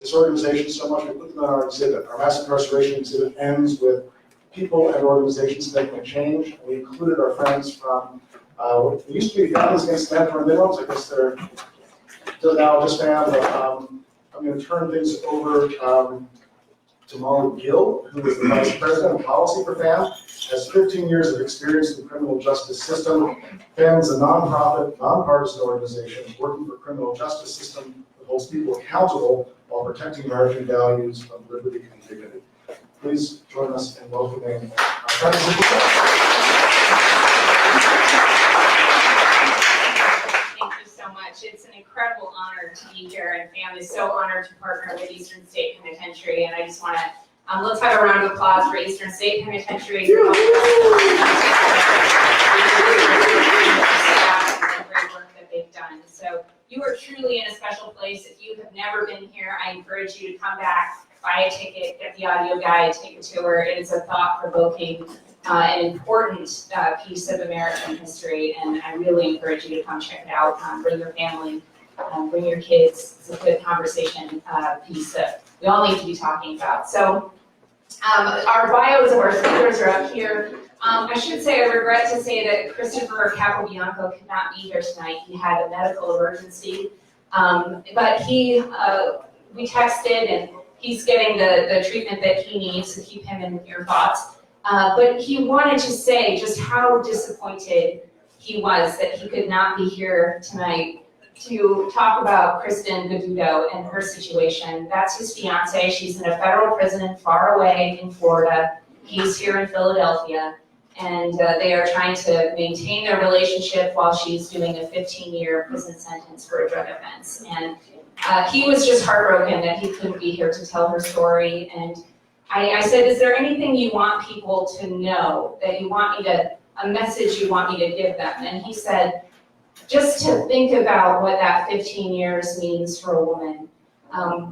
this organization so much, we put them on our exhibit. Our mass incarceration exhibit ends with people and organizations making a change. We included our friends from what used to be Families Against Mandatory Minimums. I guess they're still now just FAMM, but I'm going to turn things over to Gill, who is the Vice President of Policy for FAMM, has 15 years of experience in the criminal justice system. FAMM is a nonprofit, nonpartisan organization working for a criminal justice system that holds people accountable while protecting American values of liberty and dignity. Please join us in welcoming our friends of the show. Thank you so much. It's an incredible honor to be here, and FAMM is so honored to partner with Eastern State Penitentiary. And I just want to let's have a round of applause for Eastern State Penitentiary. For the great work that they've done. So you are truly in a special place. If you have never been here, I encourage you to come back, buy a ticket, get the audio guide, take a tour. It is a thought-provoking an important piece of American history, and I really encourage you to come check it out. Bring your family, bring your kids. It's a good conversation piece that we all need to be talking about. So our bios of our speakers are up here. I should say I regret to say that Christopher Capobianco could not be here tonight. He had a medical emergency, but we texted, and he's getting the treatment that he needs, so keep him in your thoughts. But he wanted to say just how disappointed he was that he could not be here tonight to talk about Kristen Godudo and her situation. That's his fiance. She's in a federal prison far away in Florida. He's here in Philadelphia, and they are trying to maintain their relationship while she's doing a 15-year prison sentence for a drug offense. And he was just heartbroken that he couldn't be here to tell her story. And I said, is there anything you want people to know, that you want me to, a message you want me to give them? And he said, just to think about what that 15 years means for a woman.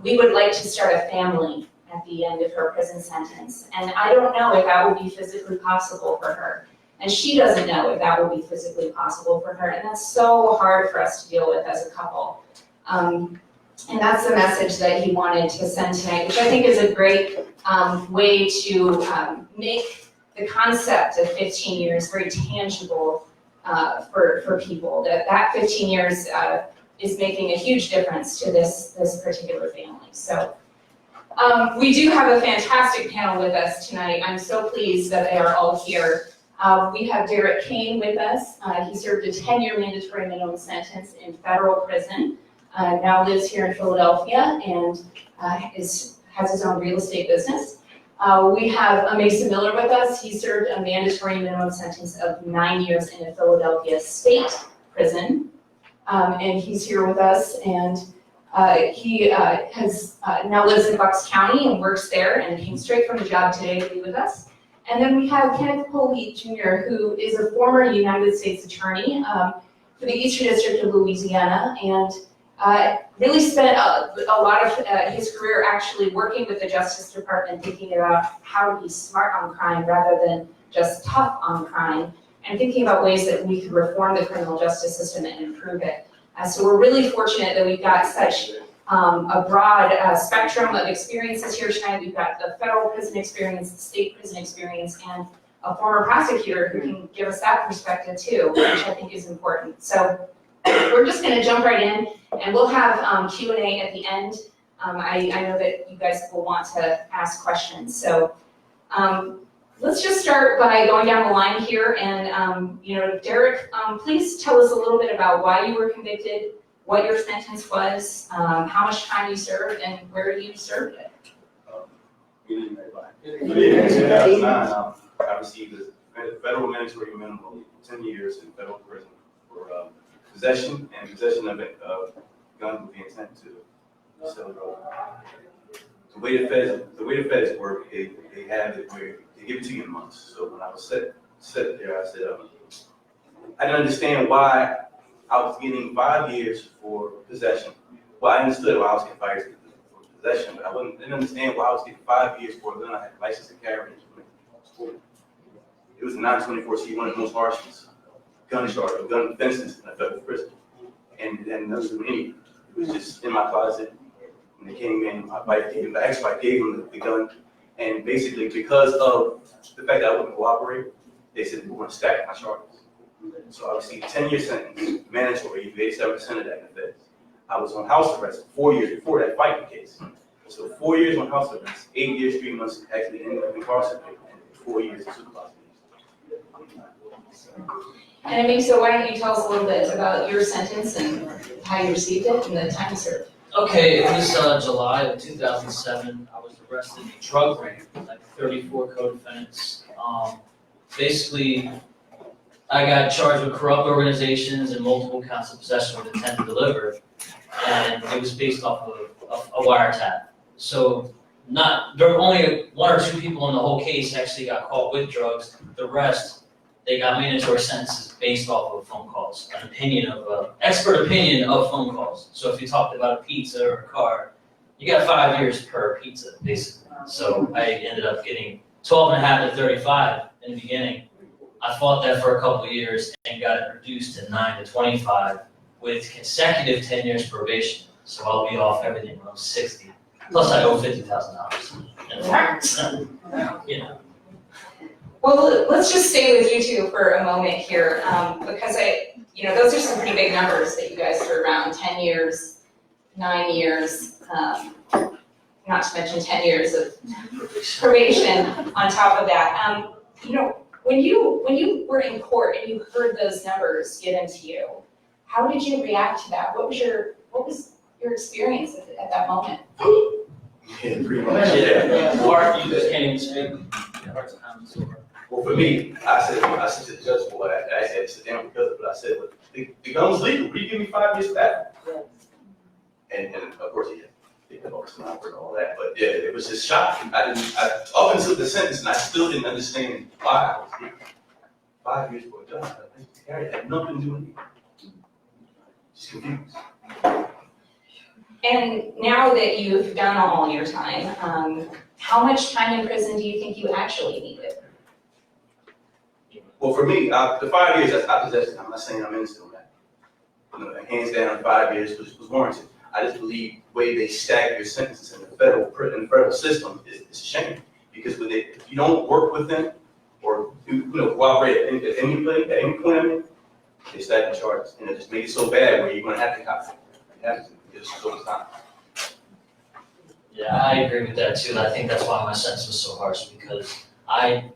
We would like to start a family at the end of her prison sentence. And I don't know if that will be physically possible for her. And she doesn't know if that will be physically possible for her. And that's so hard for us to deal with as a couple. And that's the message that he wanted to send tonight, which I think is a great way to make the concept of 15 years very tangible for people. That 15 years is making a huge difference to this particular family. So we do have a fantastic panel with us tonight. I'm so pleased that they are all here. We have Derrick Cain with us. He served a 10-year mandatory minimum sentence in federal prison. Now lives here in Philadelphia and has his own real estate business. We have Amasa Miller with us. He served a mandatory minimum sentence of 9 years in a Philadelphia state prison. And he's here with us, and he has now lives in Bucks County and works there and came straight from the job today to be with us. And then we have Kenneth Coley Jr., who is a former United States attorney for the Eastern District of Louisiana, and really spent a lot of his career actually working with the Justice Department, thinking about how to be smart on crime rather than just tough on crime, and thinking about ways that we could reform the criminal justice system and improve it. So we're really fortunate that we've got such a broad spectrum of experiences here tonight. We've got the federal prison experience, the state prison experience, and a former prosecutor who can give us that perspective too, which I think is important. So we're just going to jump right in, and we'll have Q&A at the end. I know that you guys will want to ask questions. So let's just start by going down the line here. And Derrick, please tell us a little bit about why you were convicted, what your sentence was, how much time you served, and where you served it. Good evening, everybody. Good evening. In 2009, I received a federal mandatory minimum of 10 years in federal prison for possession of a gun with the intent to sell drugs. The way the feds work, they have it where they give it to you in months. So when I was set there, I said, I didn't understand why I was getting 5 years for possession. Well, I understood why I was getting 5 years for possession, but I didn't understand why I was getting 5 years for a gun I had a license to carry. It was a 924C, one of the most harshest gun offenses in a federal prison. And nothing to me. It was just in my closet. When they came in, my ex-wife gave him the gun, and basically because of the fact that I wouldn't cooperate, they said they were going to stack my charges. So I received a 10-year sentence, mandatory, 87% of that offense. I was on house arrest for 4 years before that fighting case. So 4 years on house arrest, 8 years, 3 months actually ended up incarcerated, and 4 years in supervised release. And I mean, so why don't you tell us a little bit about your sentence and how you received it and the time you served? Okay, it was July of 2007. I was arrested in a drug ring, like 34 co-defendants. Basically, I got charged with corrupt organizations and multiple counts of possession with intent to deliver, and it was based off of a wiretap. So there were only 1 or 2 people in the whole case actually got caught with drugs. The rest, they got mandatory sentences based off of phone calls, expert opinion of phone calls. So if you talked about a pizza or a car, you got 5 years per pizza, basically. So I ended up getting 12 and a half to 35 in the beginning. I fought that for a couple of years and got it reduced to 9 to 25 with consecutive 10 years probation. So I'll be off everything when I'm 60. Plus I owe $50,000. You know. Well, let's just stay with you two for a moment here, because those are some pretty big numbers that you guys threw around, 10 years, 9 years, not to mention 10 years of probation on top of that. When you were in court and you heard those numbers given to you, how did you react to that? What was your experience at that moment? Yeah, pretty much, yeah. Mark, you just can't even speak. Well, for me, I said to the judge, boy, I had to sit down because of it, but I said, well, the gun was legal. Will you give me 5 years for that? And of course he did. He did all that, but yeah, it was just shocking. Up until the sentence, and I still didn't understand why I was given 5 years for a gun. It had nothing to do with me. Just confused. And now that you've done all your time, how much time in prison do you think you actually needed? Well, for me, the 5 years, I possessed it. I'm not saying I'm innocent on that. Hands down, 5 years was warranted. I just believe the way they stack your sentences in the federal system is a shame. Because if you don't work with them or cooperate at any point, they stack the charges, and it just make it so bad where you're going to have to cooperate. You have to, because it's over time. Yeah, I agree with that too. And I think that's why my sentence was so harsh, because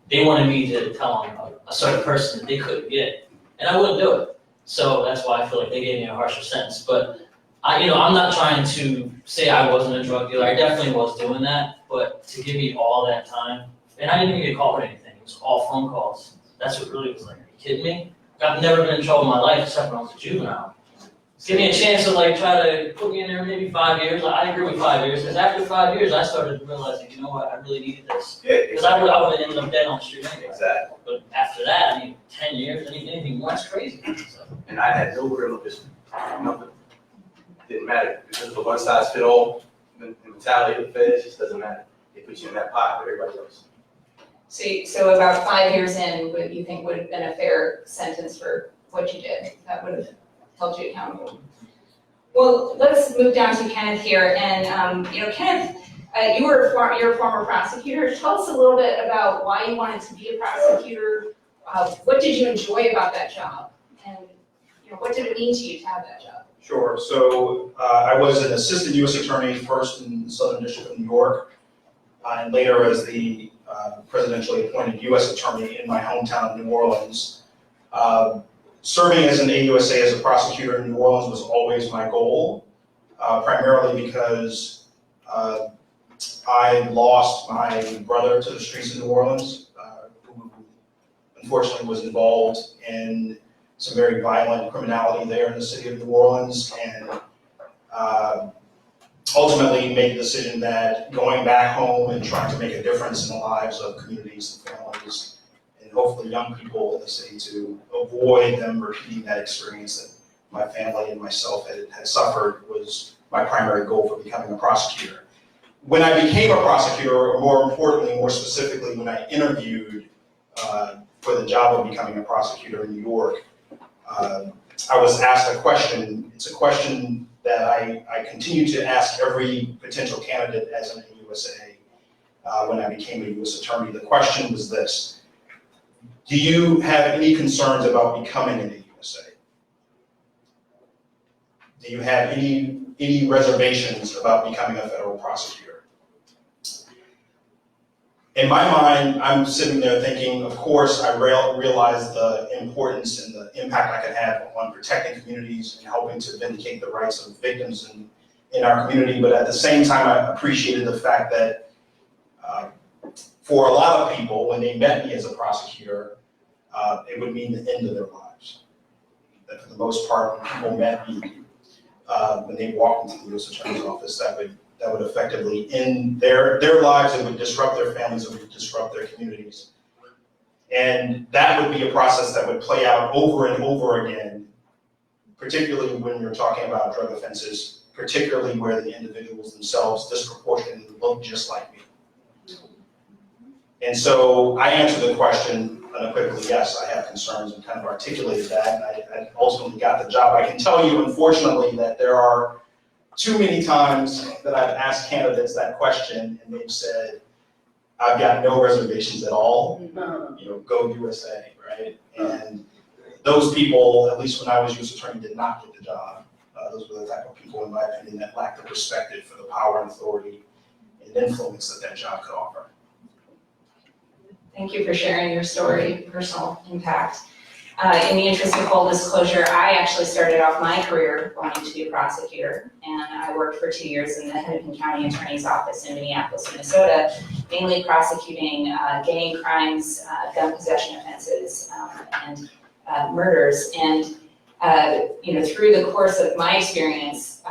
they wanted me to tell them a certain person that they couldn't get, and I wouldn't do it. So that's why I feel like they gave me a harsher sentence. But I'm not trying to say I wasn't a drug dealer. I definitely was doing that, but to give me all that time, and I didn't even get called or anything. It was all phone calls. That's what really was like. Are you kidding me? I've never been in trouble in my life except when I was a juvenile. Give me a chance to try to put me in there maybe 5 years. I agree with 5 years, because after 5 years I started realizing, you know what, I really needed this. Yeah, Because I would have ended up dead on the street anyway. exactly. But after that, 10 years, anything more, that's crazy. So. And I had no criminal history, nothing. Didn't matter, because of the one-size-fit-all mentality of the feds, it just doesn't matter. They put you in that pot with everybody else. So about 5 years in, what you think would have been a fair sentence for what you did? That would have held you accountable. Well, let's move down to Kenneth here. And Kenneth, you're a former prosecutor. Tell us a little bit about why you wanted to be a prosecutor. What did you enjoy about that job? And what did it mean to you to have that job? Sure. So I was an assistant U.S. attorney first in the Southern District of New York, and later as the presidentially appointed U.S. attorney in my hometown of New Orleans. Serving as an AUSA as a prosecutor in New Orleans was always my goal, primarily because I lost my brother to the streets of New Orleans, who unfortunately was involved in some very violent criminality there in the city of New Orleans, and ultimately made the decision that going back home and trying to make a difference in the lives of communities and families, and hopefully young people in the city, to avoid them repeating that experience that my family and myself had suffered, was my primary goal for becoming a prosecutor. When I became a prosecutor, or more importantly, more specifically, when I interviewed for the job of becoming a prosecutor in New York, I was asked a question. It's a question that I continue to ask every potential candidate as an AUSA when I became a U.S. attorney. The question was this: do you have any concerns about becoming an AUSA? Do you have any reservations about becoming a federal prosecutor? In my mind, I'm sitting there thinking, of course, I realize the importance and the impact I can have on protecting communities and helping to vindicate the rights of victims in our community. But at the same time, I appreciated the fact that for a lot of people, when they met me as a prosecutor, it would mean the end of their lives. That for the most part, when people met me, when they walked into the U.S. Attorney's office, that would effectively end their lives. It would disrupt their families. It would disrupt their communities. And that would be a process that would play out over and over again, particularly when you're talking about drug offenses, particularly where the individuals themselves disproportionately look just like me. And so I answered the question unequivocally, yes, I have concerns, and kind of articulated that, and I ultimately got the job. I can tell you, unfortunately, that there are too many times that I've asked candidates that question, and they've said, I've got no reservations at all, go USA, right? And those people, at least when I was U.S. Attorney, did not get the job. Those were the type of people, in my opinion, that lacked the perspective for the power and authority and influence that job could offer. Thank you for sharing your story, personal impact. In the interest of full disclosure, I actually started off my career wanting to be a prosecutor, and I worked for 2 years in the Hennepin County Attorney's Office in Minneapolis, Minnesota, mainly prosecuting gang crimes, gun possession offenses, and murders. And through the course of my experience,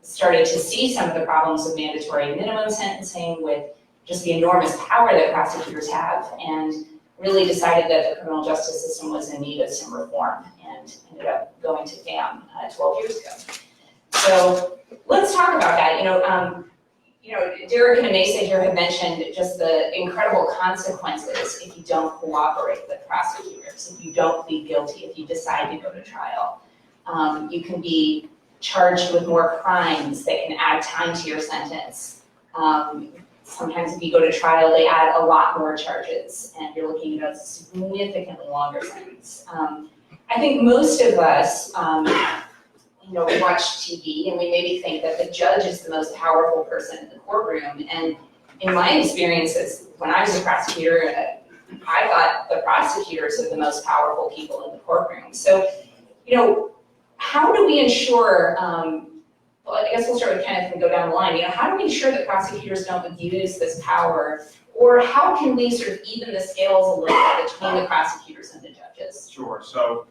started to see some of the problems with mandatory minimum sentencing, with just the enormous power that prosecutors have, and really decided that the criminal justice system was in need of some reform, and ended up going to FAMM 12 years ago. So let's talk about that. Derrick and Amasa here have mentioned just the incredible consequences if you don't cooperate with prosecutors, if you don't plead guilty, if you decide to go to trial. You can be charged with more crimes that can add time to your sentence. Sometimes if you go to trial, they add a lot more charges, and you're looking at a significantly longer sentence. I think most of us, we watch TV and we maybe think that the judge is the most powerful person in the courtroom. And in my experiences, when I was a prosecutor, I thought the prosecutors are the most powerful people in the courtroom. So, how do we ensure, well, I guess we'll start with Kenneth and go down the line. How do we ensure that prosecutors don't abuse this power, or how can we sort of even the scales a little bit between the prosecutors and the judges? Sure. So,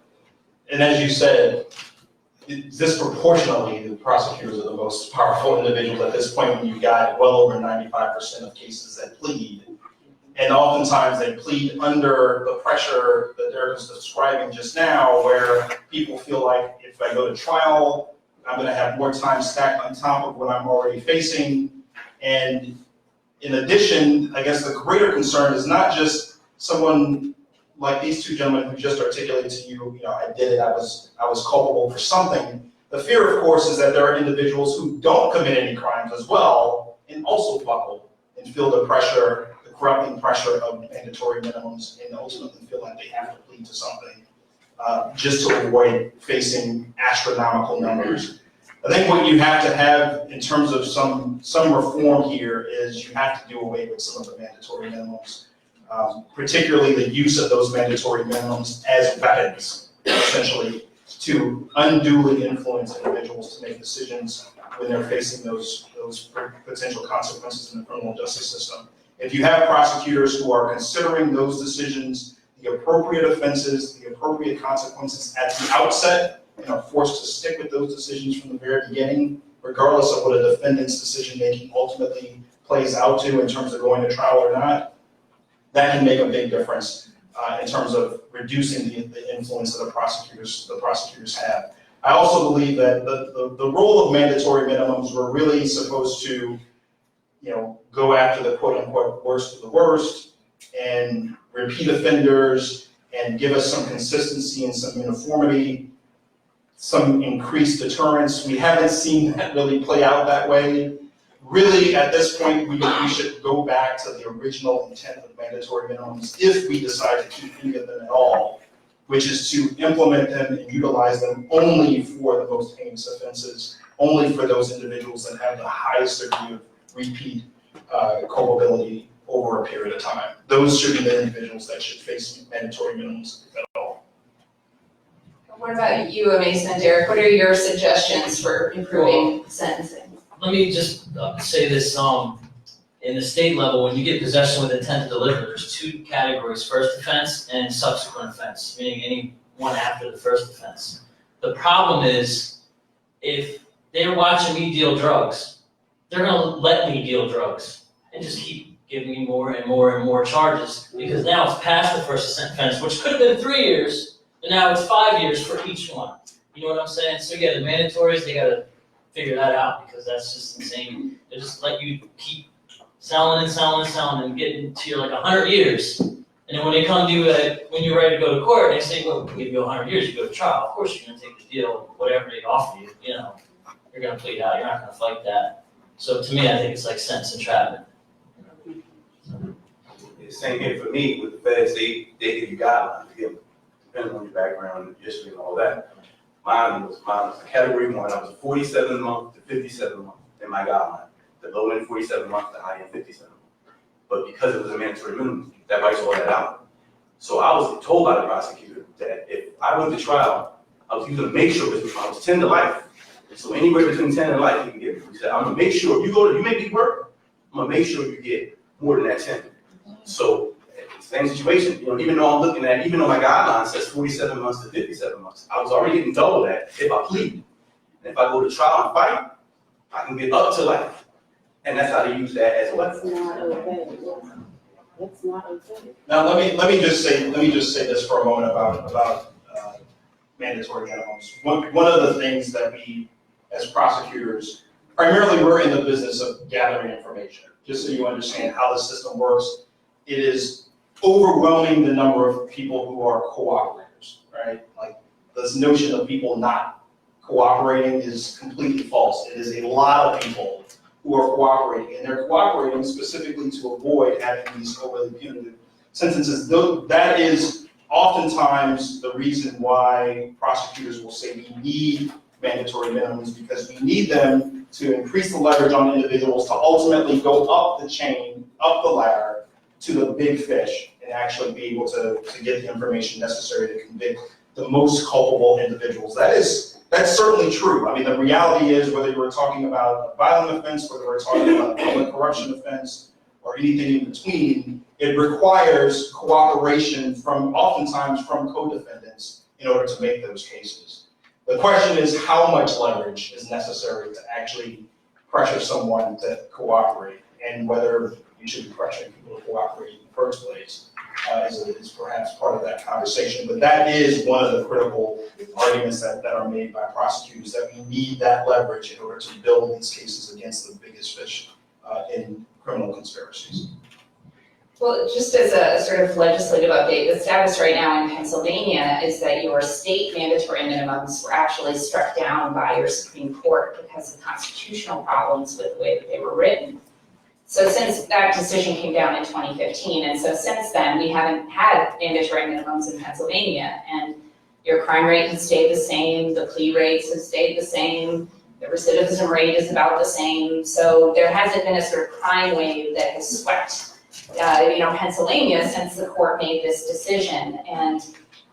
and as you said, disproportionately, the prosecutors are the most powerful individuals at this point, when you've got well over 95% of cases that plead. And oftentimes they plead under the pressure that Derrick was describing just now, where people feel like if I go to trial, I'm going to have more time stacked on top of what I'm already facing. And in addition, I guess the greater concern is not just someone like these two gentlemen who just articulated to you, I did it, I was culpable for something. The fear, of course, is that there are individuals who don't commit any crimes as well, and also buckle and feel the pressure, the corrupting pressure of mandatory minimums, and ultimately feel like they have to plead to something just to avoid facing astronomical numbers. I think what you have to have in terms of some reform here is you have to do away with some of the mandatory minimums, particularly the use of those mandatory minimums as weapons, essentially, to unduly influence individuals to make decisions when they're facing those potential consequences in the criminal justice system. If you have prosecutors who are considering those decisions, the appropriate offenses, the appropriate consequences at the outset, and are forced to stick with those decisions from the very beginning, regardless of what a defendant's decision-making ultimately plays out to in terms of going to trial or not, that can make a big difference in terms of reducing the influence that the prosecutors have. I also believe that the role of mandatory minimums were really supposed to, go after the quote-unquote worst of the worst, and repeat offenders, and give us some consistency and some uniformity. some increased deterrence. We haven't seen that really play out that way. Really, at this point, we should go back to the original intent of mandatory minimums if we decide to keep any of them at all, which is to implement them and utilize them only for the most heinous offenses, only for those individuals that have the highest degree of repeat culpability over a period of time. Those should be the individuals that should face mandatory minimums at all. What about you, Amasa and Derrick? What are your suggestions for improving sentencing? Let me just say this, in the state level, when you get possession with intent to deliver, there's two categories, first offense and subsequent offense, meaning any one after the first offense. The problem is, if they're watching me deal drugs, they're gonna let me deal drugs and just keep giving me more and more and more charges, because now it's past the first offense, which could have been 3 years, and now it's 5 years for each one. You know what I'm saying? So yeah, the mandatories, they gotta figure that out, because that's just insane. They just let you keep selling and getting to your 100 years. And then when they come to you, when you're ready to go to court, they say, well, we'll give you 100 years, you go to trial. Of course you're gonna take the deal, whatever they offer you, you know. You're gonna plead out, you're not gonna fight that. So to me, I think it's like sentence entrapment. Same here for me with the feds, they give you guidelines, depending on your background, your history and all that. Mine was a category 1, I was 47 months to 57 months in my guideline. The low end 47 months, the high end 57 months. But because it was a mandatory minimum, that wipes all that out. So I was told by the prosecutor that if I went to trial, I was going to make sure this was 10 to life. So anywhere between 10 and life, you can get it. He said, I'm gonna make sure you make me work, I'm gonna make sure you get more than that 10. So same situation, even though my guideline says 47 months to 57 months, I was already getting double that if I plead. And if I go to trial and fight, I can get up to life. And that's how they use that as a weapon. That's not okay. That's not okay. Now let me just say this for a moment about mandatory minimums. One of the things that we, as prosecutors, primarily we're in the business of gathering information. Just so you understand how the system works, it is overwhelming the number of people who are cooperators, right? Like this notion of people not cooperating is completely false. It is a lot of people who are cooperating, and they're cooperating specifically to avoid having these overly punitive sentences. That is oftentimes the reason why prosecutors will say we need mandatory minimums, because we need them to increase the leverage on individuals to ultimately go up the chain, up the ladder to the big fish and actually be able to get the information necessary to convict the most culpable individuals. That's certainly true. I mean, the reality is, whether we're talking about a violent offense, whether we're talking about a public corruption offense, or anything in between, it requires cooperation oftentimes from co-defendants in order to make those cases. The question is how much leverage is necessary to actually pressure someone to cooperate, and whether you should be pressuring people to cooperate in the first place is perhaps part of that conversation. But that is one of the critical arguments that are made by prosecutors, that we need that leverage in order to build these cases against the biggest fish in criminal conspiracies. Well, just as a sort of legislative update, the status right now in Pennsylvania is that your state mandatory minimums were actually struck down by your Supreme Court because of constitutional problems with the way that they were written. So since that decision came down in 2015, and so since then, we haven't had mandatory minimums in Pennsylvania, and your crime rate has stayed the same, the plea rates have stayed the same, the recidivism rate is about the same, so there hasn't been a sort of crime wave that has swept Pennsylvania since the court made this decision. And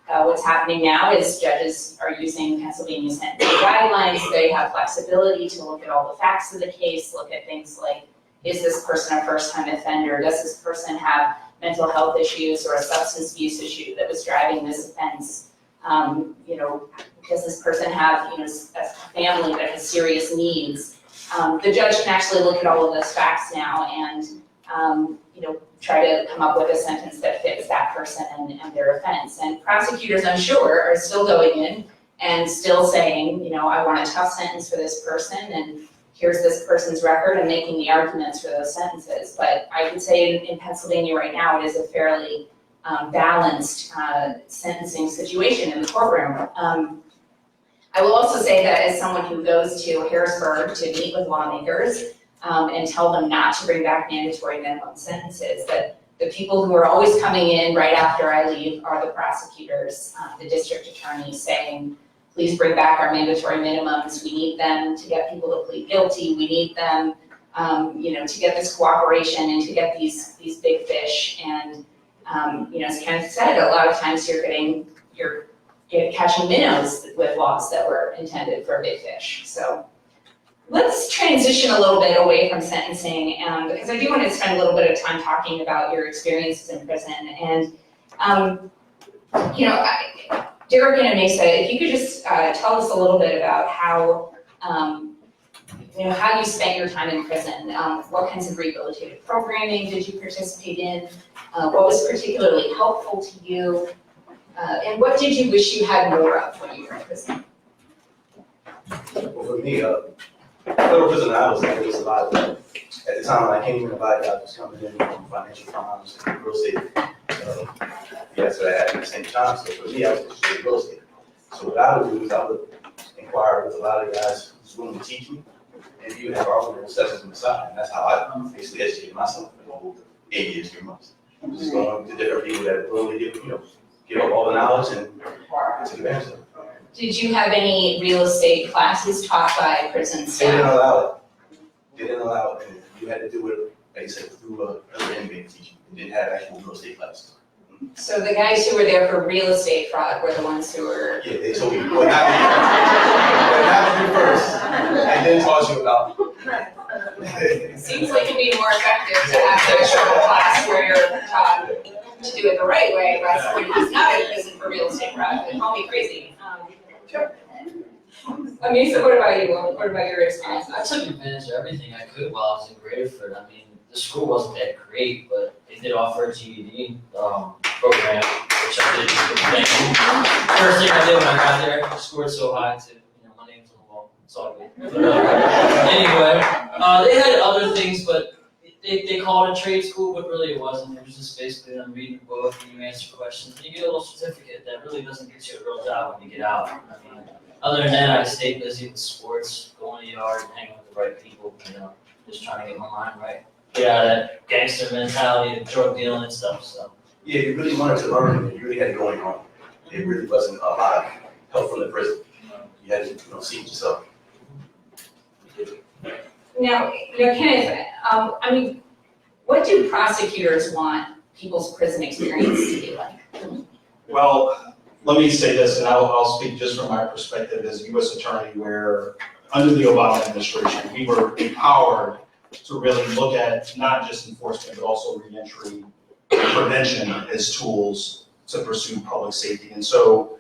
what's happening now is judges are using Pennsylvania sentencing guidelines. They have flexibility to look at all the facts of the case, look at things like, is this person a first-time offender? Does this person have mental health issues or a substance abuse issue that was driving this offense? Does this person have a family that has serious needs? The judge can actually look at all of those facts now and try to come up with a sentence that fits that person and their offense. And prosecutors, I'm sure, are still going in and still saying, I want a tough sentence for this person, and here's this person's record, and making the arguments for those sentences. But I would say in Pennsylvania right now, it is a fairly balanced sentencing situation in the courtroom. I will also say that as someone who goes to Harrisburg to meet with lawmakers and tell them not to bring back mandatory minimum sentences, that the people who are always coming in right after I leave are the prosecutors, the district attorneys saying, please bring back our mandatory minimums. We need them to get people to plead guilty. We need them, to get this cooperation and to get these big fish. And, as Kenneth said, a lot of times you're catching minnows with laws that were intended for big fish. So let's transition a little bit away from sentencing, because I do want to spend a little bit of time talking about your experiences in prison. And, Derrick and Amasa, if you could just tell us a little bit about how you spent your time in prison. What kinds of rehabilitative programming did you participate in? What was particularly helpful to you? And what did you wish you had more of when you were in prison? Well, for me, federal prison, I was like, a lot of, at the time, I came in, a lot of guys was coming in from financial crimes and real estate. So I had at the same time, so for me, I was just doing real estate. So what I would do is I would inquire with a lot of guys who's willing to teach me, and you have our own sessions on the side, and that's how I basically educated myself for the whole 8 years, 3 months. Just going to different people that are willing to give up all the knowledge and take advantage of it. Did you have any real estate classes taught by prison They didn't staff? allow it. They didn't allow it, and you had to do it, like I said, through another inmate teaching. They didn't have actual real estate classes. So the guys who were there for real estate fraud were the ones who were. Yeah, they told me what happened first, and then taught you about. Seems like it'd be more effective to have an actual class where you're taught to do it the right way, by someone who's not in prison for real estate fraud. They call me crazy. Amasa, what about you? What about your experience? I took advantage of everything I could while I was in Graterford. I mean, the school wasn't that great, but they did offer a GED program, which I did. First thing I did when I got there, I scored so high to, my name's on the wall. It's all good. But, anyway, they had other things, but they called it a trade school, but really it wasn't. It was just basically them reading a book and you answer questions and you get a little certificate that really doesn't get you a real job when you get out. I mean, other than that, I stayed busy with sports, going to the yard, hanging with the right people, just trying to get my mind right. Get out of that gangster mentality of drug dealing and stuff, so. Yeah, if you really wanted to learn, you really had to go on your own. It really wasn't a lot of help from the prison. You had to, see it yourself. Now, Kenneth, what do prosecutors want people's prison experience to be like? Well, let me say this, and I'll speak just from my perspective as U.S. Attorney, where under the Obama administration, we were empowered to really look at not just enforcement, but also reentry and prevention as tools to pursue public safety. And so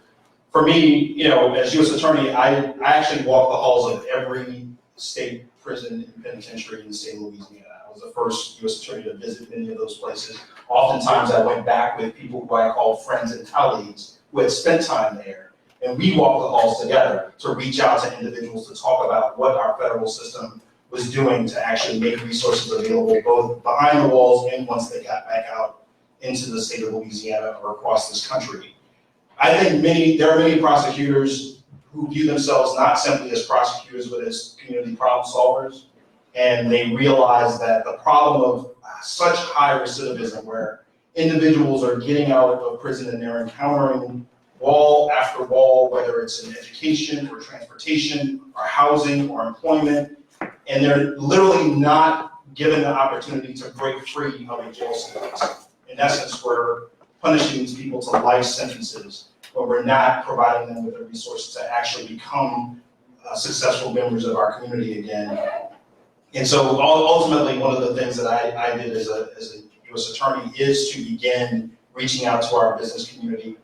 for me, as U.S. Attorney, I actually walked the halls of every state prison and penitentiary in the state of Louisiana. I was the first U.S. Attorney to visit many of those places. Oftentimes I went back with people who I called friends and colleagues who had spent time there. And we walked the halls together to reach out to individuals to talk about what our federal system was doing to actually make resources available both behind the walls and once they got back out into the state of Louisiana or across this country. I think there are many prosecutors who view themselves not simply as prosecutors, but as community problem solvers. And they realize that the problem of such high recidivism, where individuals are getting out of prison and they're encountering wall after wall, whether it's in education or transportation or housing or employment, and they're literally not given the opportunity to break free of a jail sentence. In essence, we're punishing these people to life sentences, but we're not providing them with the resources to actually become successful members of our community again. And so ultimately, one of the things that I did as a U.S. Attorney is to begin reaching out to our business community,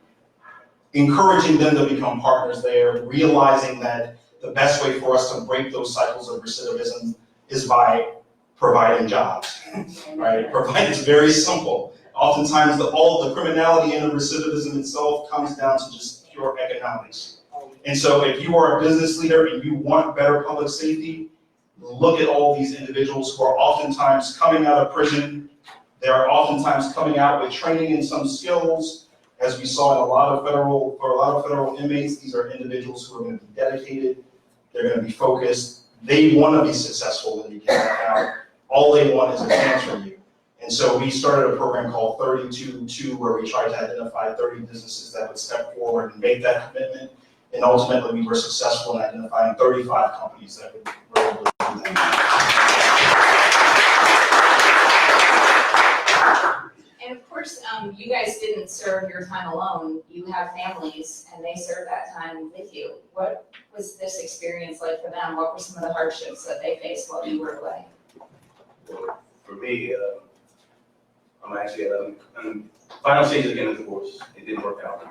encouraging them to become partners there, realizing that the best way for us to break those cycles of recidivism is by providing jobs, right? It's very simple. Oftentimes, all the criminality and the recidivism itself comes down to just pure economics. And so if you are a business leader and you want better public safety, look at all these individuals who are oftentimes coming out of prison. They're oftentimes coming out with training in some skills. As we saw in a lot of federal inmates, these are individuals who are going to be dedicated, they're going to be focused, they want to be successful when you get back out. All they want is a chance from you. And so we started a program called 32-2 where we tried to identify 30 businesses that would step forward and make that commitment. And ultimately, we were successful in identifying 35 companies that were able to do that. And of course, you guys didn't serve your time alone. You have families and they served that time with you. What was this experience like for them? What were some of the hardships that they faced while you were away? Well, for me, I'm actually at final stage again of divorce. It didn't work out.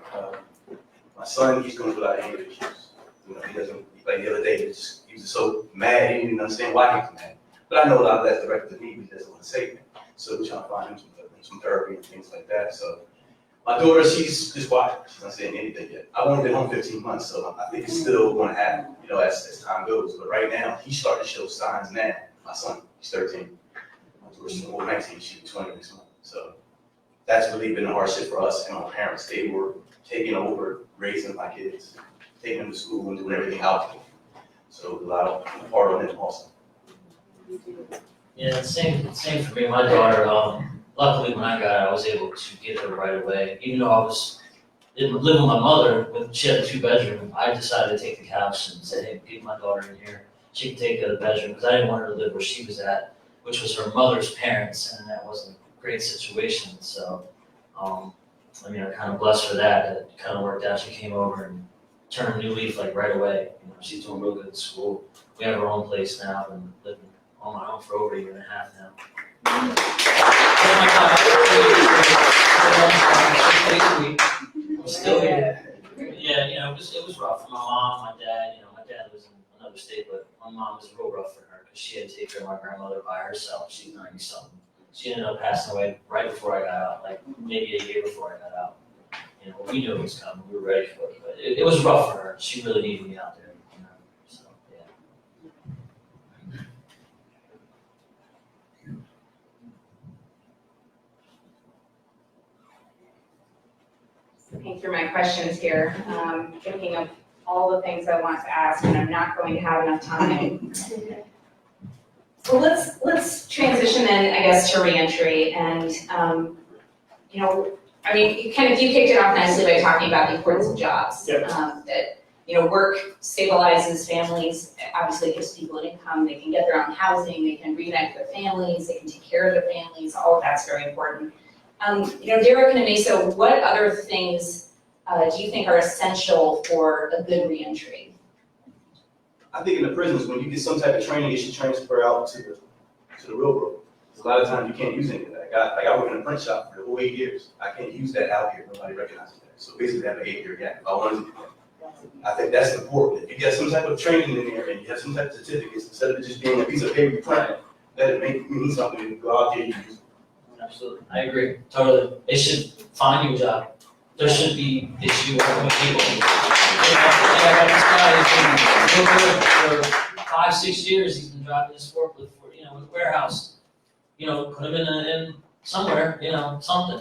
My son, he's going through a lot of anger issues. You know, he doesn't, like the other day, he was so mad, he didn't even understand why he was mad. But I know a lot of that's directed to me, but he doesn't want to say it. So we're trying to find him some therapy and things like that. So my daughter, she's just quiet. She's not saying anything yet. I've only been home 15 months, so I think it's still going to happen, you know, as time goes. But right now, he's starting to show signs now. My son, he's 13. My daughter's 19, she'll be 20 next month. So that's really been a hardship for us and our parents. They were taking over raising my kids, taking them to school and doing everything out. So a lot of part on them also. Yeah, same for me. My daughter, luckily when I got out, I was able to get her right away. Even though I was living with my mother, she had a 2-bedroom, I decided to take the couch and say, hey, get my daughter in here. She can take the bedroom, because I didn't want her to live where she was at, which was her mother's parents, and that wasn't a great situation. So, I mean, I'm kind of blessed for that. It kind of worked out. She came over and turned a new leaf like right away. You know, she's doing real good in school. We have our own place now. I've been living on my own for over 1.5 years now. I'm still here. Yeah, you know, it was rough for my mom, my dad. You know, my dad was in another state, but my mom was real rough for her because she had to take care of my grandmother by herself. She's 90-something. She ended up passing away right before I got out, like maybe a year before I got out. You know, we knew it was coming. We were ready for it, but it was rough for her. She really needed me out there. You know, so yeah. Thinking through my questions here, thinking of all the things I want to ask, and I'm not going to have enough time. Well, let's transition then, I guess, to reentry, and you know, I mean, you kicked it off nicely by talking about the importance of jobs. Yep. That, you know, work stabilizes families, obviously gives people an income, they can get their own housing, they can reunite with their families, they can take care of their families, all of that's very important. You know, Derrick and Amasa, what other things do you think are essential for a good reentry? I think in the prisons, when you get some type of training, it should transfer out to the real world. A lot of times you can't use any of that. I work in a print shop for the whole 8 years. I can't use that out here. Nobody recognizes that. So basically, I have an 8-year gap. If I wanted to do that. I think that's important. If you get some type of training in there and you have some type of certificates, instead of it just being a piece of paper you print, let it mean something and go out there and use it. Absolutely, I agree, totally. They should find you a job. There should be issue working with people. I got this guy who's been real good for 5-6 years. He's been driving this forklift for, you know, with a warehouse. You know, put him in somewhere, you know, something.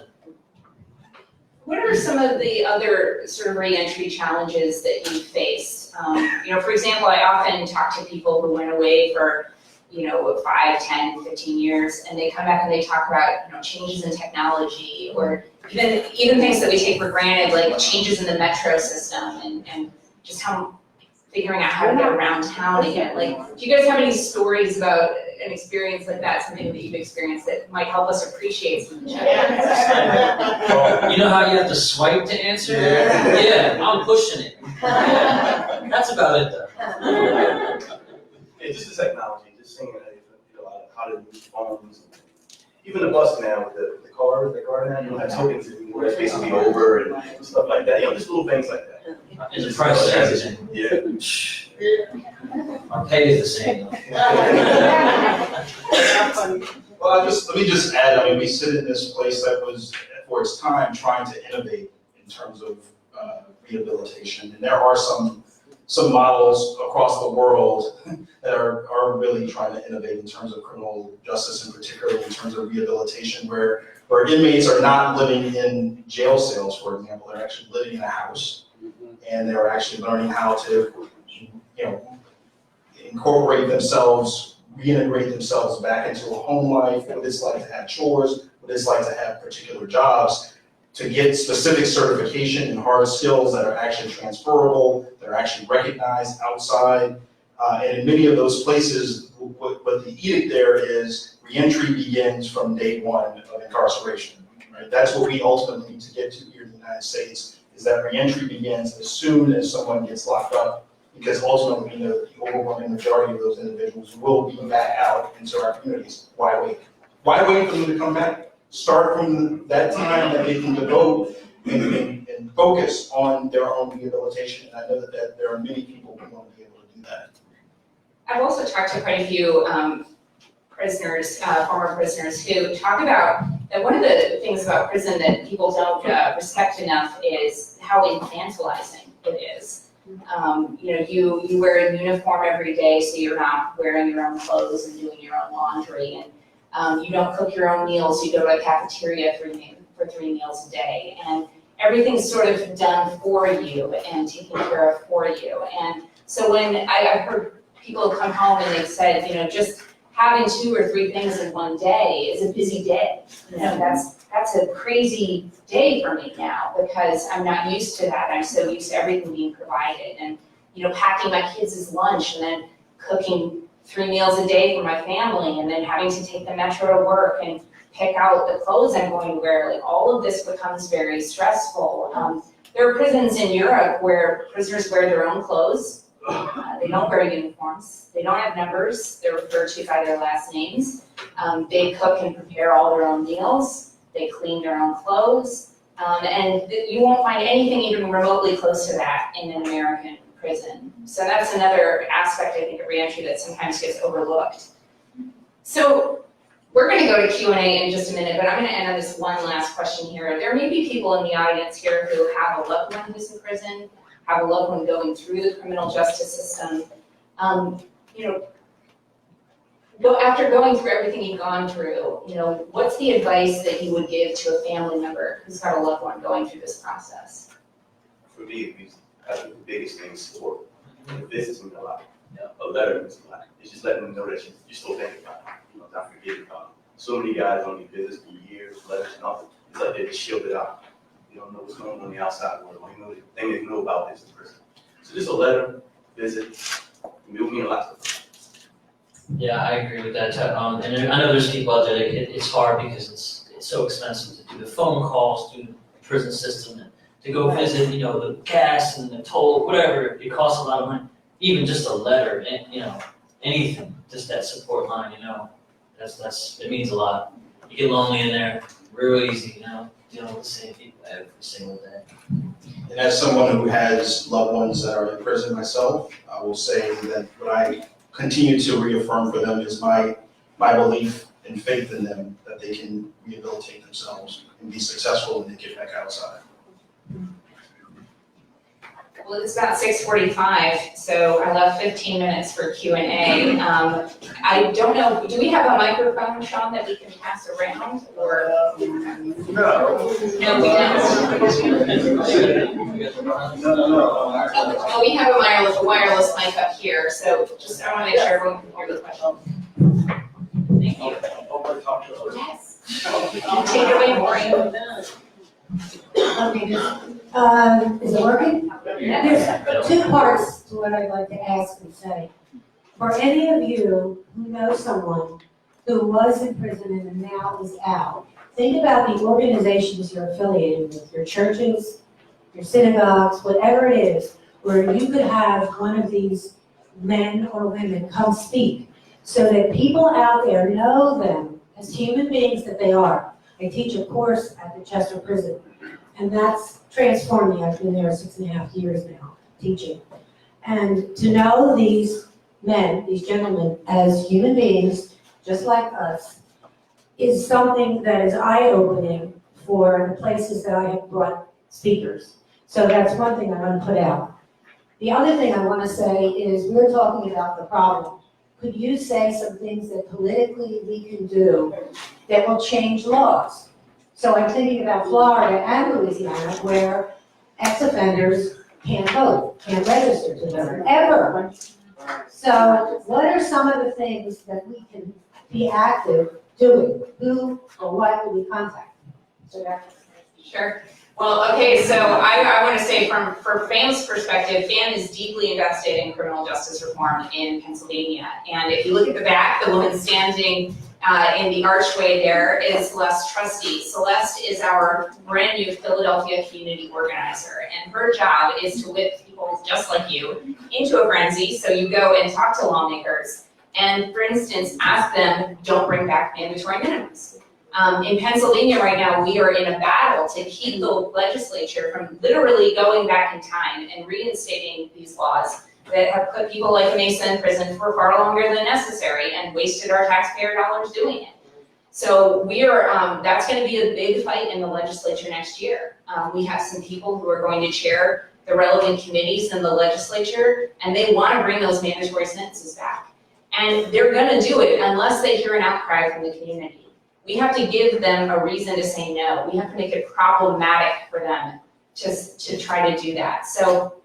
What are some of the other sort of reentry challenges that you faced? You know, for example, I often talk to people who went away for, you know, 5, 10, 15 years, and they come back and they talk about, you know, changes in technology, or even things that we take for granted, like changes in the metro system, and just how figuring out how to get around town again. Like, do you guys have any stories about an experience like that, something that you've experienced that might help us appreciate some of the challenges? You know how you have to swipe to answer? Yeah, I'm pushing it. That's about it, though. Yeah, just the technology, just seeing how to use phones. Even the bus now with the car now, you don't have tokens anymore. It's basically over and stuff like that. You know, just little things like that. It's a price of everything. Yeah. Our pay is the same. Well, let me just add, I mean, we sit in this place that was, for its time, trying to innovate in terms of rehabilitation. And there are some some models across the world that are really trying to innovate in terms of criminal justice, and particularly in terms of rehabilitation, where inmates are not living in jail cells, for example. They're actually living in a house, and they're actually learning how to, incorporate themselves, reintegrate themselves back into a home life, what it's like to have chores, what it's like to have particular jobs, to get specific certification and hard skills that are actually transferable, that are actually recognized outside. And in many of those places, what the edict there is, reentry begins from day one of incarceration. Right? That's what we ultimately need to get to here in the United States, is that reentry begins as soon as someone gets locked up, because ultimately we know that the overwhelming majority of those individuals will be back out into our communities. Why wait? Why wait for them to come back? Start from that time that they can devote and focus on their own rehabilitation. And I know that there are many people who want to be able to do that. I've also talked to quite a few prisoners, former prisoners, who talk about that one of the things about prison that people don't respect enough is how infantilizing it is. You wear a uniform every day, so you're not wearing your own clothes and doing your own laundry, and you don't cook your own meals. You go to a cafeteria for 3 meals a day, and everything's sort of done for you and taken care of for you. And so when I've heard people come home and they've said, just having 2 or 3 things in one day is a busy day. That's a crazy day for me now, because I'm not used to that. I'm so used to everything being provided, and packing my kids' lunch, and then cooking 3 meals a day for my family, and then having to take the metro to work and pick out the clothes I'm going to wear. Like, all of this becomes very stressful. There are prisons in Europe where prisoners wear their own clothes. They don't wear uniforms. They don't have numbers. They're referred to by their last names. They cook and prepare all their own meals. They clean their own clothes. And you won't find anything even remotely close to that in an American prison. So that's another aspect, I think, of reentry that sometimes gets overlooked. So we're going to go to Q&A in just a minute, but I'm going to end on this one last question here. There may be people in the audience here who have a loved one who's in prison, have a loved one going through the criminal justice system. After going through everything you've gone through, what's the advice that you would give to a family member who's got a loved one going through this process? For me, I think the biggest thing is support. And this is a lot. A letter means a lot. It's just letting them know that you're still thinking about them. Not forgetting about them. So many guys don't do business for years, letters, nothing. It's like they're just shielded out. You don't know what's going on the outside world. You they know about this in prison. So just a letter, visit, it will mean a lot to them. Yeah, I agree with that. And I know there's people out there that it's hard because it's so expensive to do the phone calls through the prison system, and to go visit, the gas and the toll, whatever, it costs a lot of money. Even just a letter, and anything, just that support line, it means a lot. You get lonely in there, real easy, dealing with the same people every single day. And as someone who has loved ones that are in prison myself, I will say that what I continue to reaffirm for them is my belief and faith in them that they can rehabilitate themselves and be successful when they get back outside. Well, it's about 6:45, so I left 15 minutes for Q&A. I don't know, do we have a microphone, Sean, that we can pass around, or? No. No, we don't. Well, we have a wireless mic up here, so I want to make sure everyone can hear the question. Thank you. Yes. Take it away, Maureen. Is it working? Yes. There's 2 parts to what I'd like to ask and say. For any of you who know someone who was in prison and now is out, think about the organizations you're affiliated with, your churches, your synagogues, whatever it is, where you could have one of these men or women come speak so that people out there know them as human beings that they are. I teach a course at the Chester prison, and that's transformed me. I've been there 6.5 years now, teaching. And to know these men, these gentlemen, as human beings, just like us, is something that is eye-opening for the places that I have brought speakers. So that's one thing I want to put out. The other thing I want to say is, we're talking about the problem. Could you say some things that politically we can do that will change laws? So I'm thinking about Florida and Louisiana, where ex-offenders can't vote, can't register to vote, ever. So what are some of the things that we can be active doing? Who or what do we contact? So that's. Sure. Well, okay, so I want to say from FAMM's perspective, FAMM is deeply invested in criminal justice reform in Pennsylvania. And if you look at the back, the woman standing in the archway there is Celeste Trustee. Celeste is our brand new Philadelphia community organizer, and her job is to whip people just like you into a frenzy. So you go and talk to lawmakers and, for instance, ask them, don't bring back mandatory minimums. In Pennsylvania right now, we are in a battle to keep the legislature from literally going back in time and reinstating these laws that have put people like Amasa in prison for far longer than necessary and wasted our taxpayer dollars doing it. So we are, that's going to be a big fight in the legislature next year. We have some people who are going to chair the relevant committees in the legislature, and they want to bring those mandatory sentences back. And they're going to do it unless they hear an outcry from the community. We have to give them a reason to say no. We have to make it problematic for them to try to do that. So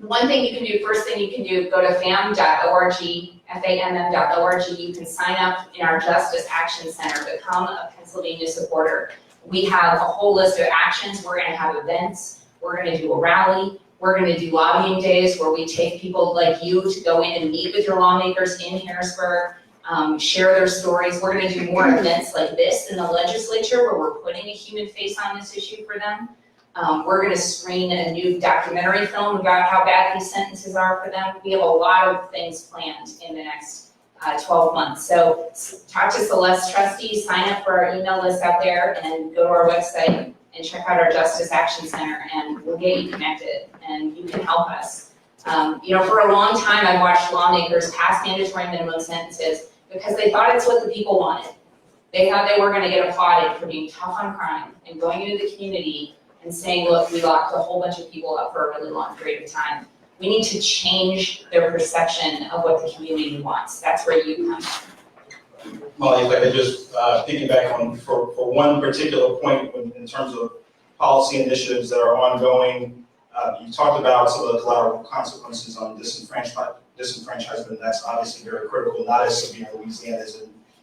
one thing you can do, first thing you can do, go to famm.org, FAMM.org. You can sign up in our Justice Action Center, become a Pennsylvania supporter. We have a whole list of actions. We're going to have events. We're going to do a rally. We're going to do lobbying days where we take people like you to go in and meet with your lawmakers in Harrisburg. Share their stories. We're going to do more events like this in the legislature where we're putting a human face on this issue for them. We're going to screen a new documentary film about how bad these sentences are for them. We have a lot of things planned in the next 12 months. So talk to Celeste Trustee, sign up for our email list out there, and go to our website and check out our Justice Action Center, and we'll get you connected, and you can help us. For a long time, I watched lawmakers pass mandatory minimum sentences because they thought it's what the people wanted. They thought they were going to get applauded for being tough on crime and going into the community and saying, look, we locked a whole bunch of people up for a really long period of time. We need to change their perception of what the community wants. That's where you come in. Molly, if I could just piggyback on for one particular point in terms of policy initiatives that are ongoing. You talked about some of the collateral consequences on disenfranchisement. That's obviously very critical, not as severe in Louisiana as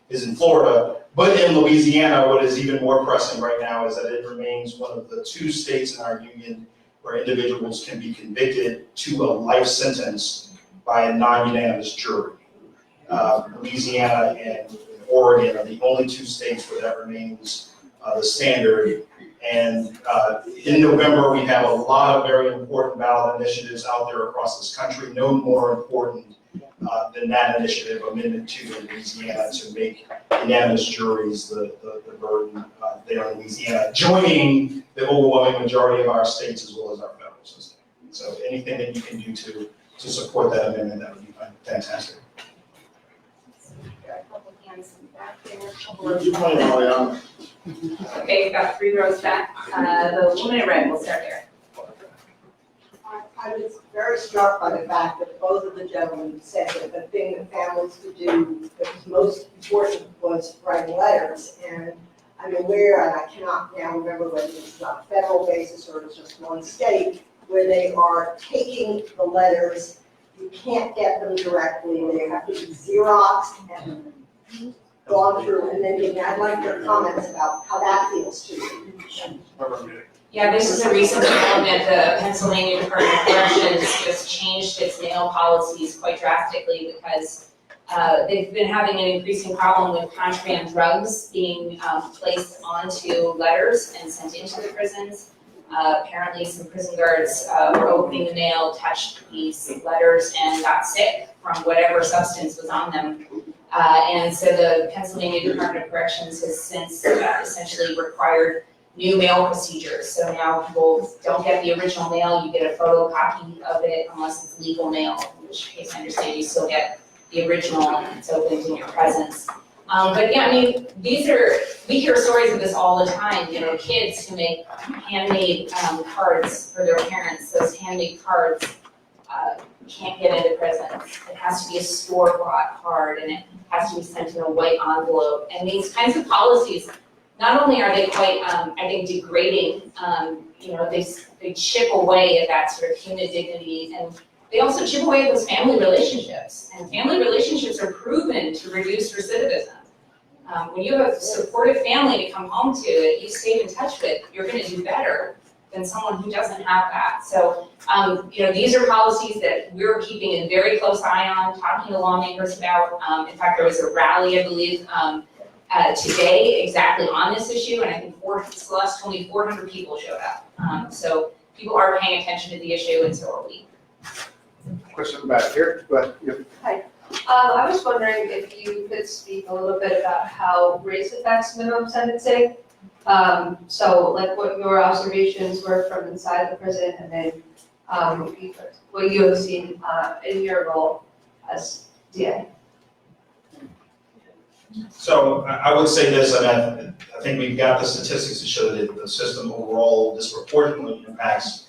is in Florida. But in Louisiana, what is even more pressing right now is that it remains one of the 2 states in our union where individuals can be convicted to a life sentence by a non-unanimous jury. Louisiana and Oregon are the only 2 states where that remains the standard. And in November, we have a lot of very important ballot initiatives out there across this country, no more important than that initiative, Amendment 2 in Louisiana, to make unanimous juries the burden there in Louisiana, joining the overwhelming majority of our states as well as our federal system. So anything that you can do to support that amendment, that would be fantastic. Got a couple hands in the back there. Where'd you play, Mariana? Okay, we've got 3 rows back. The woman in red, we'll start there. I was very struck by the fact that both of the gentlemen said that the thing that families could do that was most important was writing letters. And I'm aware, and I cannot now remember whether it's on a federal basis or it's just one state, where they are taking the letters. You can't get them directly. They have to be Xeroxed and gone through, and then I'd like your comments about how that feels to you. Yeah, this is a recent development. The Pennsylvania Department of Corrections just changed its mail policies quite drastically because they've been having an increasing problem with contraband drugs being placed onto letters and sent into the prisons. Apparently some prison guards were opening the mail, touched these letters, and got sick from whatever substance was on them. And so the Pennsylvania Department of Corrections has since essentially required new mail procedures. So now people don't get the original mail, you get a photocopy of it unless it's legal mail, in which case I understand you still get the original and it's opened in your presence. But yeah, I mean, we hear stories of this all the time, kids who make handmade cards for their parents. Those handmade cards can't get into prisons. It has to be a store-bought card, and it has to be sent in a white envelope. And these kinds of policies, not only are they quite, I think, degrading, they chip away at that sort of human dignity, and they also chip away at those family relationships. And family relationships are proven to reduce recidivism. When you have a supportive family to come home to that you stay in touch with, you're gonna do better than someone who doesn't have that. So, these are policies that we're keeping a very close eye on, talking to lawmakers about. In fact, there was a rally, I believe, today exactly on this issue, and I think Celeste told me 400 people showed up. So people are paying attention to the issue, and so are we. Question back here, go ahead. Yep. I was wondering if you could speak a little bit about how race affects minimum sentencing. So like what your observations were from inside the prison, and then what you have seen in your role as DA. So I would say this, and I think we've got the statistics to show that the system overall disproportionately impacts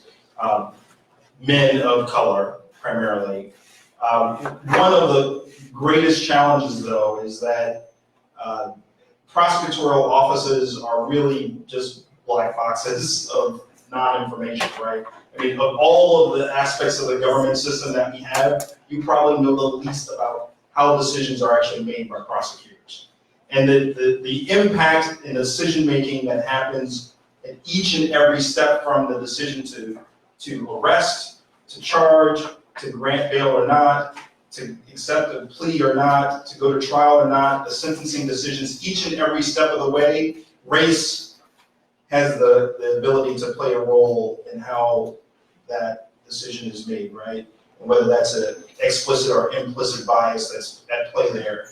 men of color primarily. One of the greatest challenges, though, is that prosecutorial offices are really just black boxes of non-information, right? I mean, of all of the aspects of the government system that we have, you probably know the least about how decisions are actually made by prosecutors. And the impact in decision-making that happens at each and every step, from the decision to arrest, to charge, to grant bail or not, to accept a plea or not, to go to trial or not, the sentencing decisions, each and every step of the way, race has the ability to play a role in how that decision is made, right? And whether that's an explicit or implicit bias that's at play there.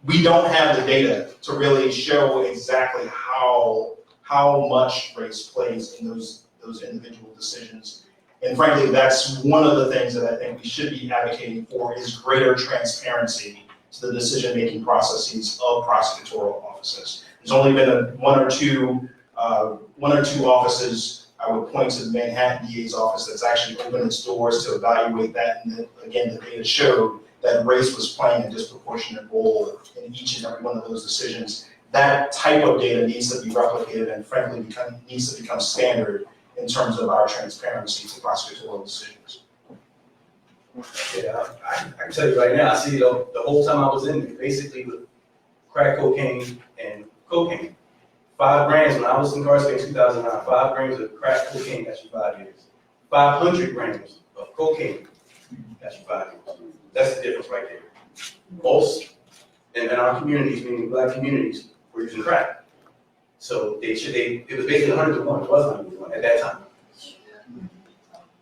We don't have the data to really show exactly how much race plays in those individual decisions. And frankly, that's one of the things that I think we should be advocating for, is greater transparency to the decision-making processes of prosecutorial offices. There's only been one or two offices. I would point to the Manhattan DA's office that's actually opened its doors to evaluate that. And again, the data showed that race was playing a disproportionate role in each and every one of those decisions. That type of data needs to be replicated, and frankly needs to become standard in terms of our transparency to prosecutorial decisions. Yeah, I can tell you right now, I see the whole time I was in there, basically with crack cocaine and cocaine. 5 grams, when I was incarcerated in 2009, 5 grams of crack cocaine got you 5 years. 500 grams of cocaine got you 5 years. That's the difference right there. Most in our communities, meaning black communities, were using crack. So it was basically 100 to 1, it was 100 to 1 at that time.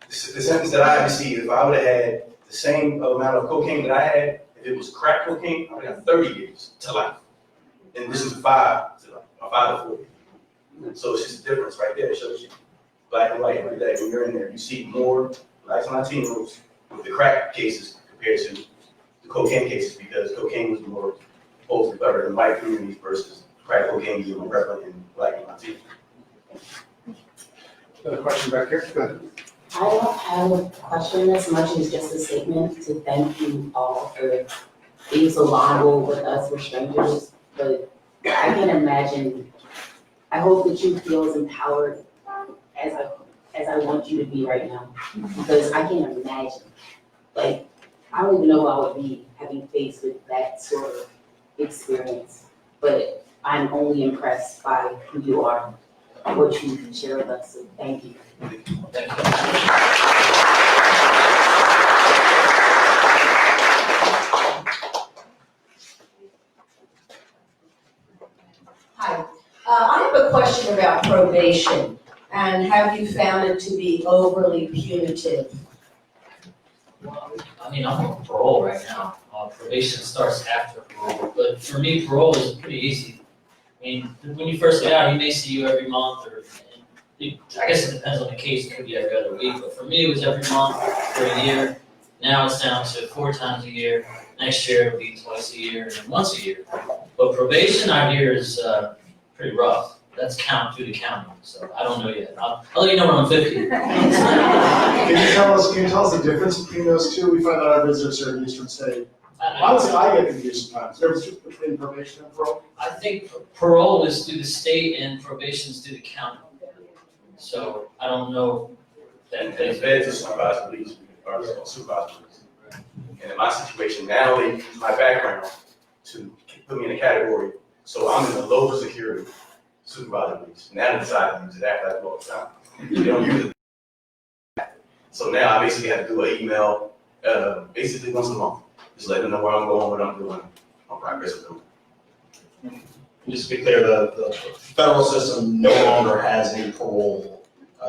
The sentence that I received, if I would have had the same amount of cocaine that I had, if it was crack cocaine, I would have got 30 years to life. And this is 5 to life, or 5 to 40. So it's just a difference right there. It shows you black and white every day. When you're in there, you see more blacks and Latinos with the crack cases compared to the cocaine cases, because cocaine was more supposed to be better in white communities versus crack cocaine being more prevalent in black and Latino. Another question back here, go ahead. I don't have a question as much as just a statement to thank you all for being so vulnerable with us, with strangers. But I can imagine, I hope that you feel as empowered as I want you to be right now. Because I can't imagine, like, I don't even know how I would be having faced with that sort of experience. But I'm only impressed by who you are, what you can share with us. So thank you. Hi, I have a question about probation, and have you found it to be overly punitive? Well, I mean, I'm on parole right now. Probation starts after parole, but for me, parole is pretty easy. I mean, when you first get out, he may see you every month, or I guess it depends on the case. It could be every other week, but for me, it was every month for a year. Now it's down to 4 times a year. Next year it'll be twice a year and then once a year. But probation, I hear, is pretty rough. that's count through the county, so I don't know yet. I'll let you know when I'm 50. Can you tell us the difference between those two? We find that our visitors are in Eastern State. Honestly, I get confused sometimes. There's a difference between probation and parole. I think parole is through the state and probation is through the county. So I don't know And that. feds are supervised police, or supervised police. And in my situation, now they use my background to put me in a category, so I'm in the lower security supervised police. Now they decide to use it after I go all the time. They don't use it. So now I basically have to do an email, basically once a month. Just let them know where I'm going, what I'm doing, my progress with them. Just to be clear, the federal system no longer has any parole.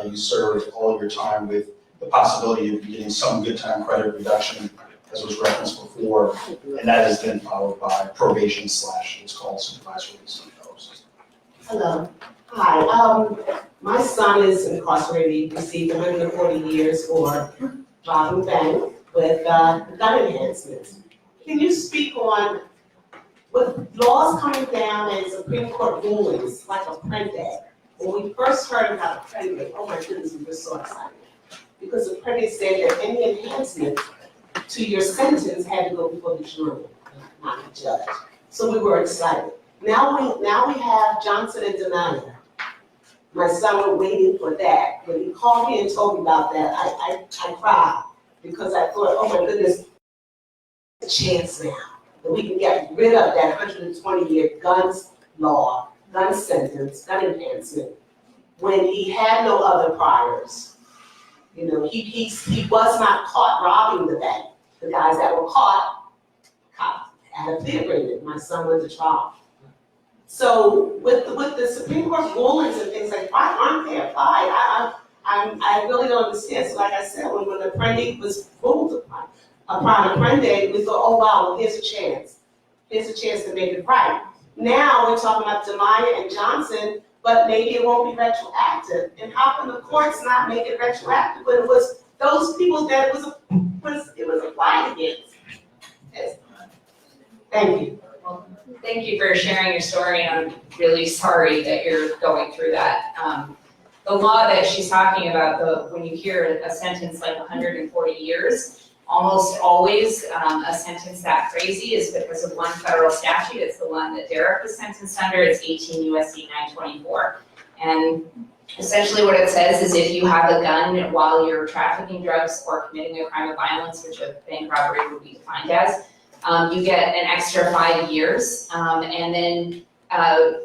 You serve all your time with the possibility of getting some good time credit reduction, as was referenced before, and that has been followed by probation / what's called supervised release in the federal system. Hello. Hi. My son is incarcerated. He received 140 years for robbing bank with gun enhancements. Can you speak on with laws coming down and Supreme Court rulings like Apprendi? When we first heard about Apprendi, oh my goodness, we were so excited. Because Apprendi said that any enhancement to your sentence had to go before the jury, not the judge. So we were excited. Now we have Johnson and Denaya. My son was waiting for that. When he called me and told me about that, I cried because I thought, oh my goodness, a chance now that we can get rid of that 120-year guns law, gun sentence, gun enhancement, when he had no other priors. You know, he was not caught robbing the bank. The guys that were caught had a plea agreement. My son went to trial. So with the Supreme Court rulings and things like, why aren't they applied? I really don't understand. So like I said, when Apprendi was ruled upon Apprendi, we thought, oh wow, well, here's a chance. Here's a chance to make it right. Now we're talking about Denaya and Johnson, but maybe it won't be retroactive. And how can the courts not make it retroactive when it was those people that it was applied against? Yes. Thank you. Thank you for sharing your story, and I'm really sorry that you're going through that. The law that she's talking about, when you hear a sentence like 140 years, almost always a sentence that crazy is because of one federal statute. It's the one that Derrick was sentenced under. It's 18 U.S.C. 924. And essentially what it says is if you have a gun while you're trafficking drugs or committing a crime of violence, which a bank robbery would be defined as, you get an extra 5 years. And then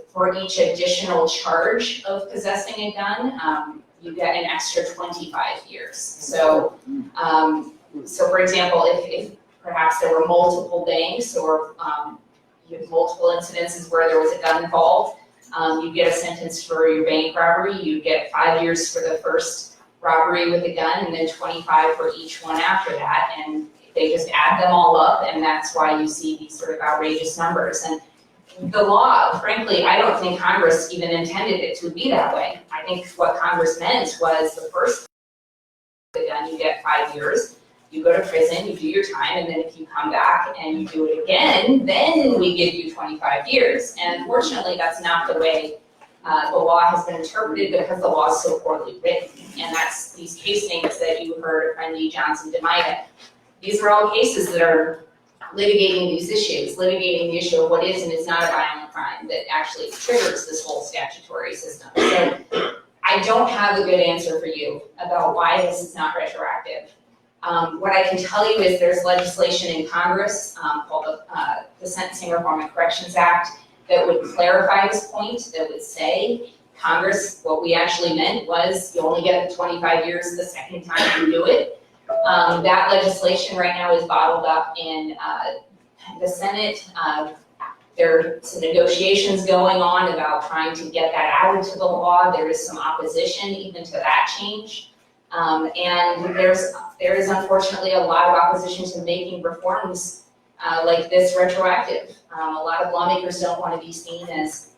for each additional charge of possessing a gun, you get an extra 25 years. So for example, if perhaps there were multiple banks or you have multiple incidences where there was a gun involved, you get a sentence for your bank robbery. You get 5 years for the first robbery with a gun, and then 25 for each one after that. And they just add them all up, and that's why you see these sort of outrageous numbers. And the law, frankly, I don't think Congress even intended it to be that way. I think what Congress meant was the first gun, you get 5 years, you go to prison, you do your time, and then if you come back and you do it again, then we give you 25 years. And unfortunately, that's not the way the law has been interpreted because the law is so poorly written. And that's these case names that you heard, Apprendi, Johnson, Denaya. These are all cases that are litigating these issues, litigating the issue of what is and is not a violent crime that actually triggers this whole statutory system. So I don't have a good answer for you about why this is not retroactive. What I can tell you is there's legislation in Congress called the Sentencing Reform and Corrections Act that would clarify this point, that would say, Congress, what we actually meant was you only get the 25 years the second time you do it. That legislation right now is bottled up in the Senate. There are some negotiations going on about trying to get that added to the law. There is some opposition even to that change. And there is unfortunately a lot of opposition to making reforms like this retroactive. A lot of lawmakers don't want to be seen as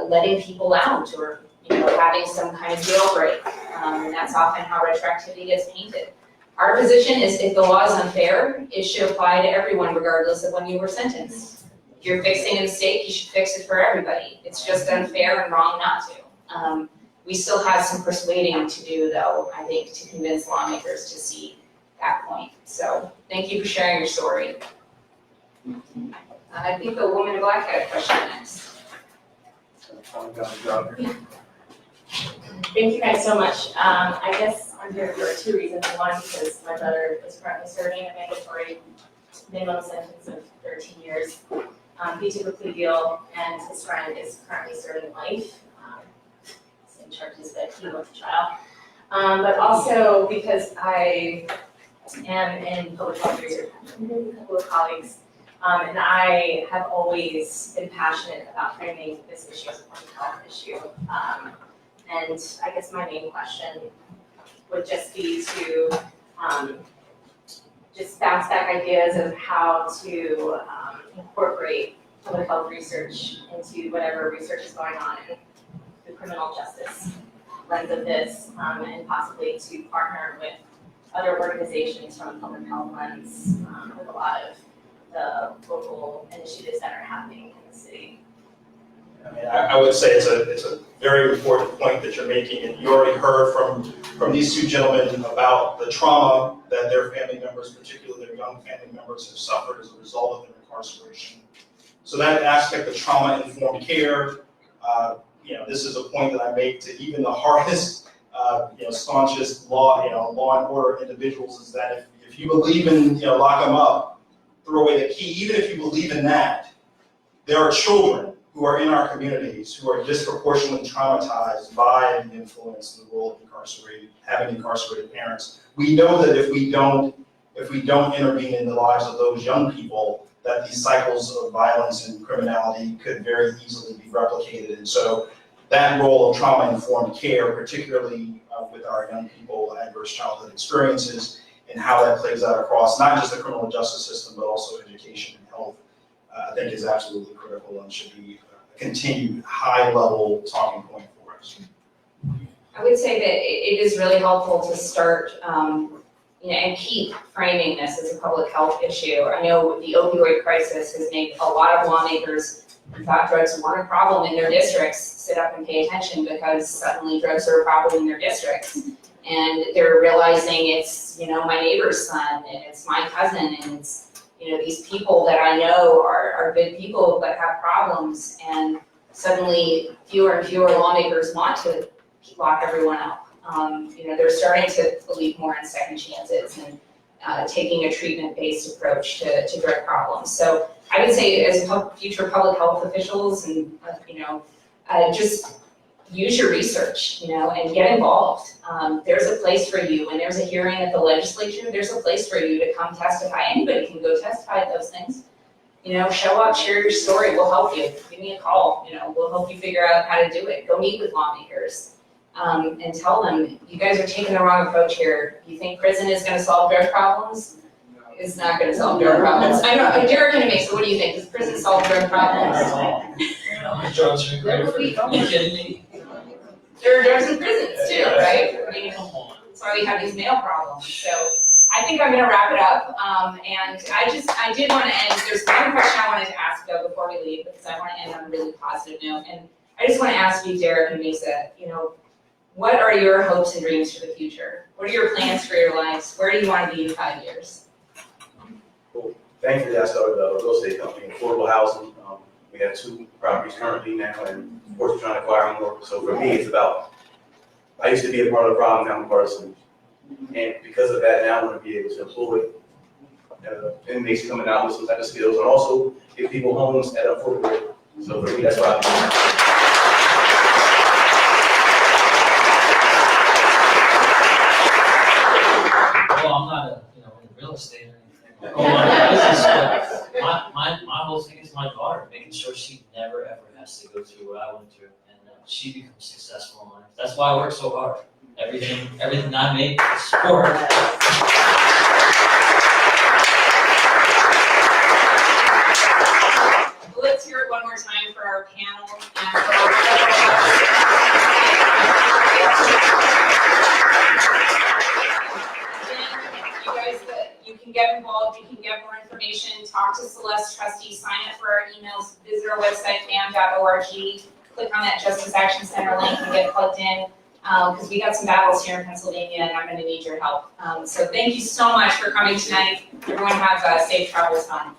letting people out or having some kind of jailbreak. And that's often how retroactivity gets painted. Our position is if the law is unfair, it should apply to everyone regardless of when you were sentenced. If you're fixing a mistake, you should fix it for everybody. It's just unfair and wrong not to. We still have some persuading to do, though, I think, to convince lawmakers to see that point. So thank you for sharing your story. I think the woman in black had a question next. Thank you guys so much. I guess I'm here for two reasons. One, because my brother is currently serving a mandatory minimum sentence of 13 years. He took a plea deal, and his friend is currently serving life. Same charges that he went to trial. But also because I am in public health research with a couple of colleagues, and I have always been passionate about framing this issue as a public health issue. And I guess my main question would just be to just bounce back ideas of how to incorporate public health research into whatever research is going on in the criminal justice lens of this, and possibly to partner with other organizations from a public health lens with a lot of the local initiatives that are happening in the city. I mean, I would say it's a very important point that you're making, and you already heard from these two gentlemen about the trauma that their family members, particularly their young family members, have suffered as a result of their incarceration. So that aspect of trauma-informed care, this is a point that I make to even the hardest, staunchest law and order individuals, is that if you believe in, lock them up, throw away the key, even if you believe in that, there are children who are in our communities who are disproportionately traumatized by the influence and the role of having incarcerated parents. We know that if we don't intervene in the lives of those young people, that these cycles of violence and criminality could very easily be replicated. And so that role of trauma-informed care, particularly with our young people, adverse childhood experiences, and how that plays out across not just the criminal justice system, but also education and health, I think is absolutely critical and should be a continued high-level talking point for us. I would say that it is really helpful to start, and keep framing this as a public health issue. I know the opioid crisis has made a lot of lawmakers who thought drugs weren't a problem in their districts sit up and pay attention, because suddenly drugs are a problem in their districts. And they're realizing it's, my neighbor's son, and it's my cousin, and it's, these people that I know are good people but have problems, and suddenly fewer and fewer lawmakers want to lock everyone up. They're starting to believe more in second chances and taking a treatment-based approach to drug problems. So I would say, as future public health officials, and just use your research, and get involved. There's a place for you. When there's a hearing at the legislature, there's a place for you to come testify. Anybody can go testify at those things. Show up, share your story. We'll help you. Give me a call. We'll help you figure out how to do it. Go meet with lawmakers. And tell them, you guys are taking the wrong approach here. You think prison is going to solve drug problems? It's not going to solve drug problems. I know, Derrick and Amasa, what do you think? Does prison solve drug problems? Drugs are great for you. Are you kidding me? There are drugs in prisons too, right? Come on. That's why we have these male problems. So I think I'm going to wrap it up. And I did want to end. There's one question I wanted to ask though before we leave, because I want to end on a really positive note. And I just want to ask you, Derrick and Amasa, what are your hopes and dreams for the future? What are your plans for your lives? Where do you want to be in 5 years? Well, thankfully, I started a real estate company, affordable housing. We have 2 properties currently now, and of course, we're trying to acquire more. So for me, it's about, I used to be a part of the problem, now I'm a part of the solution. And because of that, now I want to be able to employ inmates coming out with some type of skills, and also give people homes at an affordable rate. So for me, that's what I do. Well, I'm not in real estate or anything. My whole thing is my daughter, making sure she never ever has to go through what I went through, and she becomes successful in life. That's why I work so hard. Everything I make is for her. Let's hear it one more time for our panel and for our you guys, You can get involved, you can get more information, talk to Celeste trustees, sign up for our emails, visit our website, FAMM.org, click on that Justice Action Center link and get plugged in, because we got some battles here in Pennsylvania and I'm gonna need your help. So thank you so much for coming tonight. Everyone have safe travels home.